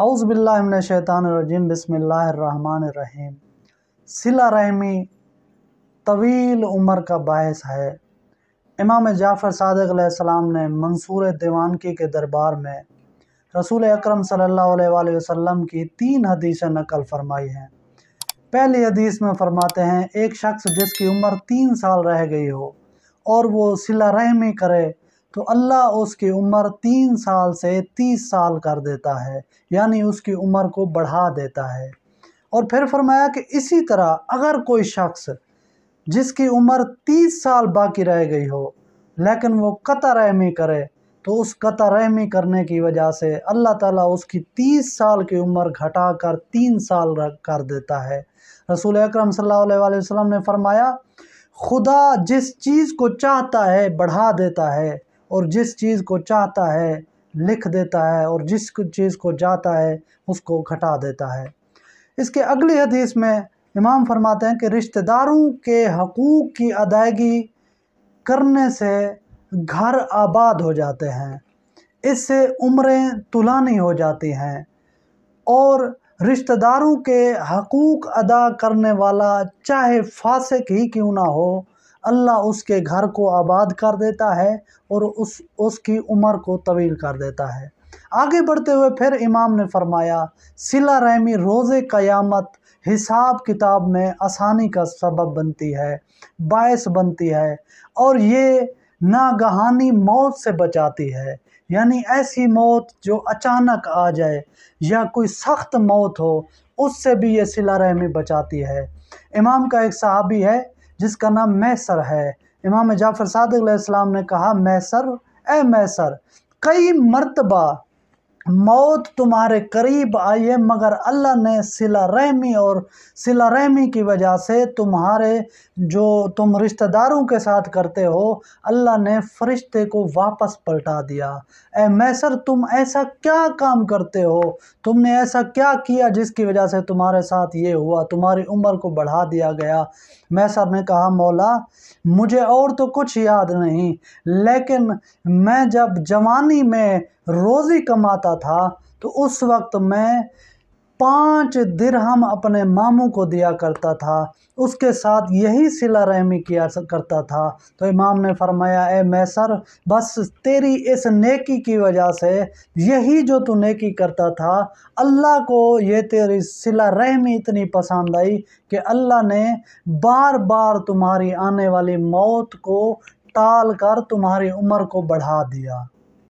اعوذ باللہ من الشیطان الرجیم، بسم اللہ الرحمن الرحیم۔ صلہ رحمی طویل عمر کا باعث ہے۔ امام جعفر صادق علیہ السلام نے منصور دیوانکی کے دربار میں رسول اکرم صلی اللہ علیہ وآلہ وسلم کی 3 حدیثیں نقل فرمائی ہیں۔ پہلی حدیث میں فرماتے ہیں، ایک شخص جس کی عمر 3 سال رہ گئی ہو اور وہ صلہ رحمی کرے تو اللہ اس کی عمر 3 سال سے 30 سال کر دیتا ہے، یعنی اس کی عمر کو بڑھا دیتا ہے۔ اور پھر فرمایا کہ اسی طرح اگر کوئی شخص جس کی عمر 30 سال باقی رہ گئی ہو لیکن وہ قطع رحمی کرے تو اس قطع رحمی کرنے کی وجہ سے اللہ تعالیٰ اس کی 30 سال کی عمر گھٹا کر 3 سال کر دیتا ہے۔ رسول اکرم صلی اللہ علیہ وآلہ وسلم نے فرمایا، خدا جس چیز کو چاہتا ہے بڑھا دیتا ہے اور جس چیز کو چاہتا ہے لکھ دیتا ہے اور جس چیز کو چاہتا ہے اس کو گھٹا دیتا ہے۔ اس کے اگلی حدیث میں امام فرماتے ہیں کہ رشتہ داروں کے حقوق کی ادائیگی کرنے سے گھر آباد ہو جاتے ہیں، اس سے عمریں طولانی ہو جاتی ہیں، اور رشتہ داروں کے حقوق ادا کرنے والا چاہے فاسق ہی کیوں نہ ہو، اللہ اس کے گھر کو آباد کر دیتا ہے اور اس کی عمر کو طویل کر دیتا ہے۔ آگے بڑھتے ہوئے پھر امام نے فرمایا، صلہ رحمی روز قیامت حساب کتاب میں آسانی کا سبب بنتی ہے، باعث بنتی ہے، اور یہ ناگہانی موت سے بچاتی ہے، یعنی ایسی موت جو اچانک آ جائے یا کوئی سخت موت ہو اس سے بھی یہ صلہ رحمی بچاتی ہے۔ امام کا ایک صحابی ہے جس کا نام میسر ہے۔ امام جعفر صادق علیہ السلام نے کہا، میسر، اے میسر، کئی مرتبہ موت تمہارے قریب آئی ہے مگر اللہ نے صلہ رحمی اور صلہ رحمی کی وجہ سے تمہارے جو تم رشتہ داروں کے ساتھ کرتے ہو اللہ نے فرشتے کو واپس پلٹا دیا۔ اے میسر، تم ایسا کیا کام کرتے ہو، تم نے ایسا کیا کیا جس کی وجہ سے تمہارے ساتھ یہ ہوا، تمہاری عمر کو بڑھا دیا گیا؟ میسر نے کہا، مولا مجھے اور تو کچھ یاد نہیں، لیکن میں جب جوانی میں روزی کماتا تھا تو اس وقت میں 5 درہم اپنے ماموں کو دیا کرتا تھا، اس کے ساتھ یہی صلہ رحمی کیا کرتا تھا۔ تو امام نے فرمایا، اے میسر، بس تیری اس نیکی کی وجہ سے، یہی جو تو نیکی کرتا تھا، اللہ کو یہ تیری صلہ رحمی اتنی پسند آئی کہ اللہ نے بار بار تمہاری آنے والی موت کو ٹال کر تمہاری عمر کو بڑھا دیا۔